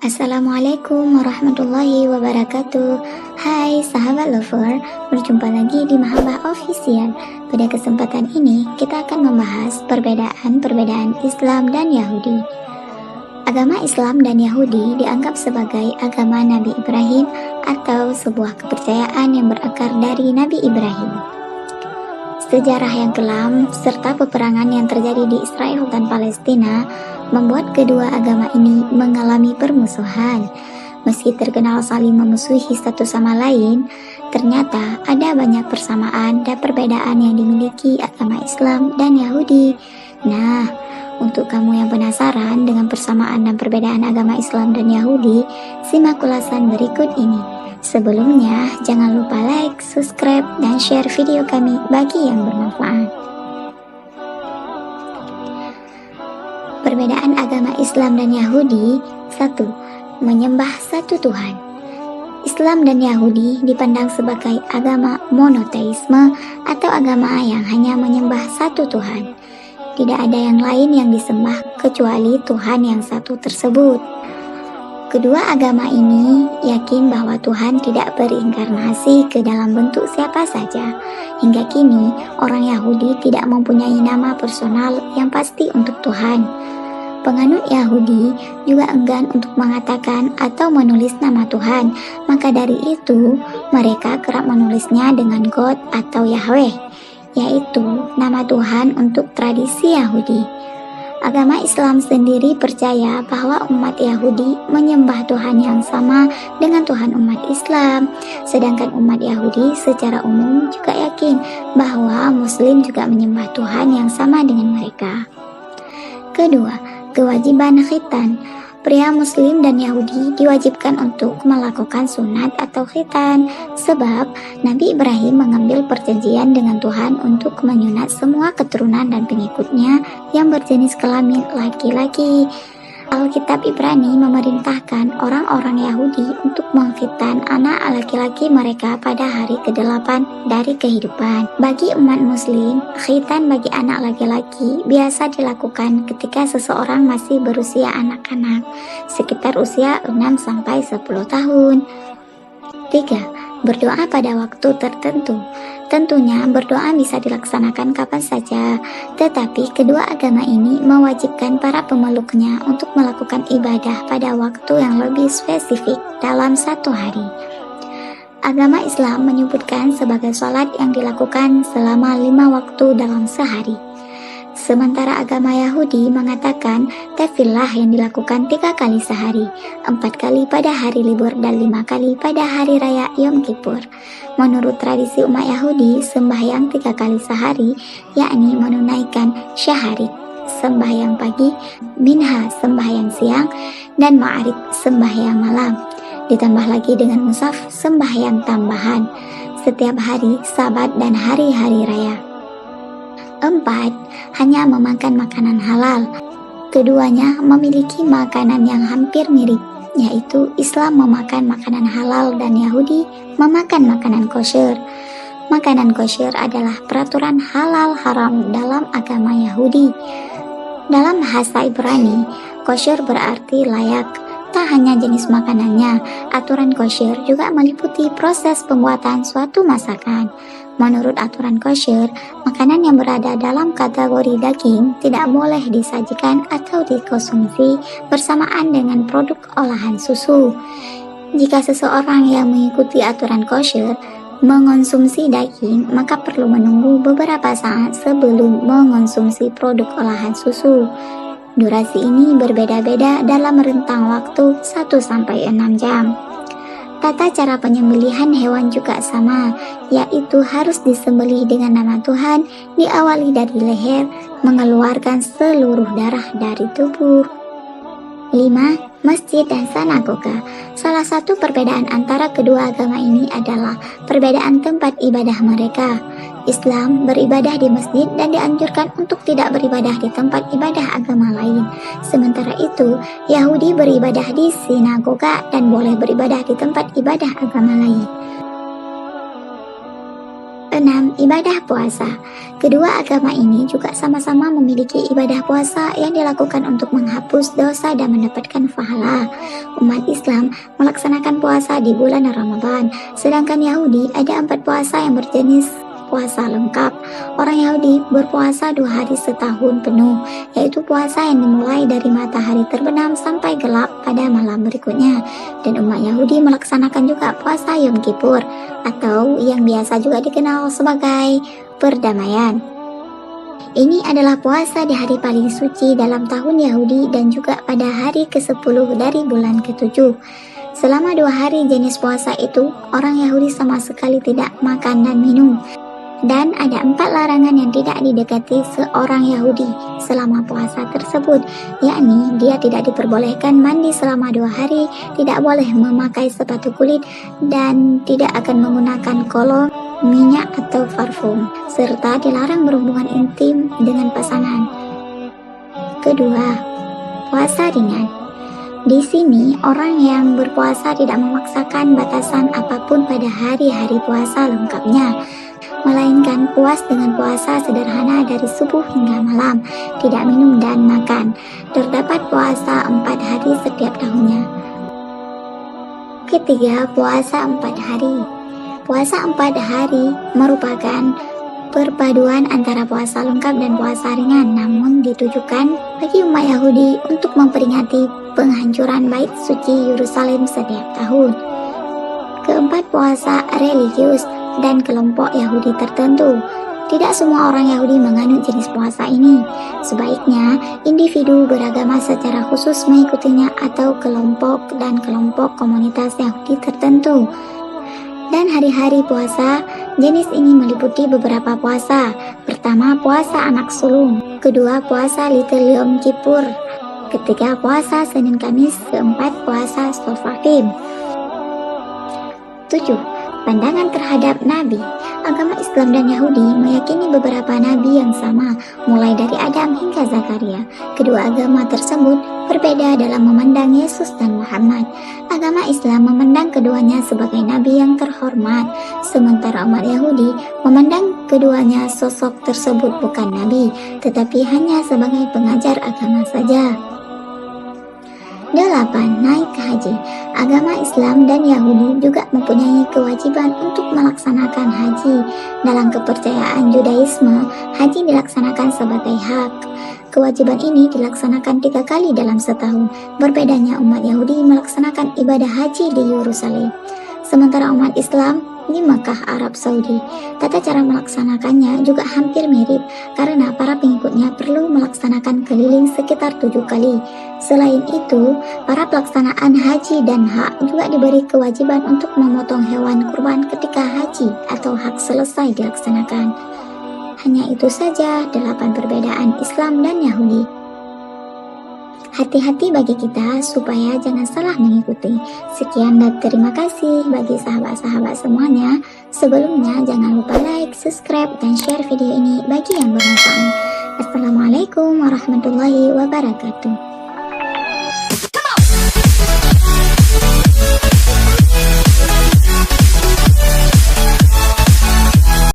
Assalamualaikum warahmatullahi wabarakatuh. Hai sahabat lover, berjumpa lagi di Mahabbah Official. Pada kesempatan ini kita akan membahas perbedaan Islam dan Yahudi. Agama Islam dan Yahudi dianggap sebagai agama Nabi Ibrahim atau sebuah kepercayaan yang berakar dari Nabi Ibrahim. Sejarah yang kelam serta peperangan yang terjadi di Israel dan Palestina membuat kedua agama ini mengalami permusuhan. Meski terkenal saling memusuhi satu sama lain, ternyata ada banyak persamaan dan perbedaan yang dimiliki agama Islam dan Yahudi. Nah, untuk kamu yang penasaran dengan persamaan dan perbedaan agama Islam dan Yahudi, simak ulasan berikut ini. Sebelumnya, jangan lupa like, subscribe, dan share video kami bagi yang bermanfaat. Perbedaan agama Islam dan Yahudi. 1. Menyembah satu Tuhan. Islam dan Yahudi dipandang sebagai agama monoteisme atau agama yang hanya menyembah satu Tuhan. Tidak ada yang lain yang disembah kecuali Tuhan yang satu tersebut. Kedua agama ini yakin bahwa Tuhan tidak berinkarnasi ke dalam bentuk siapa saja. Hingga kini, orang Yahudi tidak mempunyai nama personal yang pasti untuk Tuhan. Penganut Yahudi juga enggan untuk mengatakan atau menulis nama Tuhan, maka dari itu mereka kerap menulisnya dengan God atau Yahweh, yaitu nama Tuhan untuk tradisi Yahudi. Agama Islam sendiri percaya bahwa umat Yahudi menyembah Tuhan yang sama dengan Tuhan umat Islam, sedangkan umat Yahudi secara umum juga yakin bahwa Muslim juga menyembah Tuhan yang sama dengan mereka. Kedua, kewajiban khitan. Pria Muslim dan Yahudi diwajibkan untuk melakukan sunat atau khitan, sebab Nabi Ibrahim mengambil perjanjian dengan Tuhan untuk menyunat semua keturunan dan pengikutnya yang berjenis kelamin laki-laki. Alkitab Ibrani memerintahkan orang-orang Yahudi untuk mengkhitan anak laki-laki mereka pada hari ke-8 dari kehidupan. Bagi umat Muslim, khitan bagi anak laki-laki biasa dilakukan ketika seseorang masih berusia anak-anak, sekitar usia 6-10 tahun. 3. Berdoa pada waktu tertentu. Tentunya berdoa bisa dilaksanakan kapan saja, tetapi kedua agama ini mewajibkan para pemeluknya untuk melakukan ibadah pada waktu yang lebih spesifik dalam satu hari. Agama Islam menyebutkan sebagai sholat yang dilakukan selama 5 waktu dalam sehari. Sementara agama Yahudi mengatakan tefillah yang dilakukan 3 kali sehari, 4 kali pada hari libur dan 5 kali pada hari raya Yom Kippur. Menurut tradisi umat Yahudi, sembahyang 3 kali sehari, yakni menunaikan syaharit, sembahyang pagi, minha sembahyang siang, dan ma'arid sembahyang malam. Ditambah lagi dengan musaf sembahyang tambahan setiap hari Sabat dan hari-hari raya. 4. Hanya memakan makanan halal. Keduanya memiliki makanan yang hampir mirip, yaitu Islam memakan makanan halal dan Yahudi memakan makanan kosher. Makanan kosher adalah peraturan halal haram dalam agama Yahudi. Dalam bahasa Ibrani, kosher berarti layak. Tak hanya jenis makanannya, aturan kosher juga meliputi proses pembuatan suatu masakan. Menurut aturan kosher, makanan yang berada dalam kategori daging tidak boleh disajikan atau dikonsumsi bersamaan dengan produk olahan susu. Jika seseorang yang mengikuti aturan kosher mengonsumsi daging, maka perlu menunggu beberapa saat sebelum mengonsumsi produk olahan susu. Durasi ini berbeda-beda dalam rentang waktu 1-6 jam. Tata cara penyembelihan hewan juga sama, yaitu harus disembelih dengan nama Tuhan, diawali dari leher, mengeluarkan seluruh darah dari tubuh. 5. Masjid dan sinagoga. Salah satu perbedaan antara kedua agama ini adalah perbedaan tempat ibadah mereka. Islam beribadah di masjid dan dianjurkan untuk tidak beribadah di tempat ibadah agama lain. Sementara itu, Yahudi beribadah di sinagoga dan boleh beribadah di tempat ibadah agama lain. 6. Ibadah puasa. Kedua agama ini juga sama-sama memiliki ibadah puasa yang dilakukan untuk menghapus dosa dan mendapatkan pahala. Umat Islam melaksanakan puasa di bulan Ramadan, sedangkan Yahudi ada 4 puasa yang berjenis puasa lengkap. Orang Yahudi berpuasa 2 hari setahun penuh, yaitu puasa yang dimulai dari matahari terbenam sampai gelap pada malam berikutnya. Dan umat Yahudi melaksanakan juga puasa Yom Kippur, atau yang biasa juga dikenal sebagai perdamaian. Ini adalah puasa di hari paling suci dalam tahun Yahudi dan juga pada hari ke-10 dari bulan ke-7. Selama 2 hari jenis puasa itu, orang Yahudi sama sekali tidak makan dan minum. Dan ada 4 larangan yang tidak didekati seorang Yahudi selama puasa tersebut, yakni dia tidak diperbolehkan mandi selama 2 hari, tidak boleh memakai sepatu kulit, dan tidak akan menggunakan kolon, minyak atau parfum, serta dilarang berhubungan intim dengan pasangan. Kedua, puasa ringan. Di sini orang yang berpuasa tidak memaksakan batasan apapun pada hari-hari puasa lengkapnya, melainkan puas dengan puasa sederhana dari subuh hingga malam, tidak minum dan makan. Terdapat puasa 4 hari setiap tahunnya. Ketiga, puasa 4 hari. Puasa 4 hari merupakan perpaduan antara puasa lengkap dan puasa ringan, namun ditujukan bagi umat Yahudi untuk memperingati penghancuran bait suci Yerusalem setiap tahun. Keempat, puasa religius dan kelompok Yahudi tertentu. Tidak semua orang Yahudi menganut jenis puasa ini. Sebaiknya individu beragama secara khusus mengikutinya atau kelompok dan kelompok komunitas Yahudi tertentu. Dan hari-hari puasa jenis ini meliputi beberapa puasa. Pertama, puasa anak sulung. Kedua, puasa Little Yom Kippur. Ketiga, puasa Senin Kamis. Keempat, puasa Shofratim. 7. Pandangan terhadap Nabi. Agama Islam dan Yahudi meyakini beberapa Nabi yang sama, mulai dari Adam hingga Zakaria. Kedua agama tersebut berbeda dalam memandang Yesus dan Muhammad. Agama Islam memandang keduanya sebagai Nabi yang terhormat, sementara umat Yahudi memandang keduanya sosok tersebut bukan Nabi, tetapi hanya sebagai pengajar agama saja. 8. Naik haji. Agama Islam dan Yahudi juga mempunyai kewajiban untuk melaksanakan haji. Dalam kepercayaan Judaisme, haji dilaksanakan sebagai hak. Kewajiban ini dilaksanakan 3 kali dalam setahun. Berbedanya umat Yahudi melaksanakan ibadah haji di Yerusalem, sementara umat Islam di Mekah, Arab Saudi. Tata cara melaksanakannya juga hampir mirip karena para pengikutnya perlu melaksanakan keliling sekitar 7 kali. Selain itu, para pelaksanaan haji dan hak juga diberi kewajiban untuk memotong hewan kurban ketika haji atau hak selesai dilaksanakan. Hanya itu saja 8 perbedaan Islam dan Yahudi. Hati-hati bagi kita supaya jangan salah mengikuti. Sekian dan terima kasih bagi sahabat-sahabat semuanya. Sebelumnya jangan lupa like, subscribe, dan share video ini bagi yang bermanfaat. Assalamualaikum warahmatullahi wabarakatuh.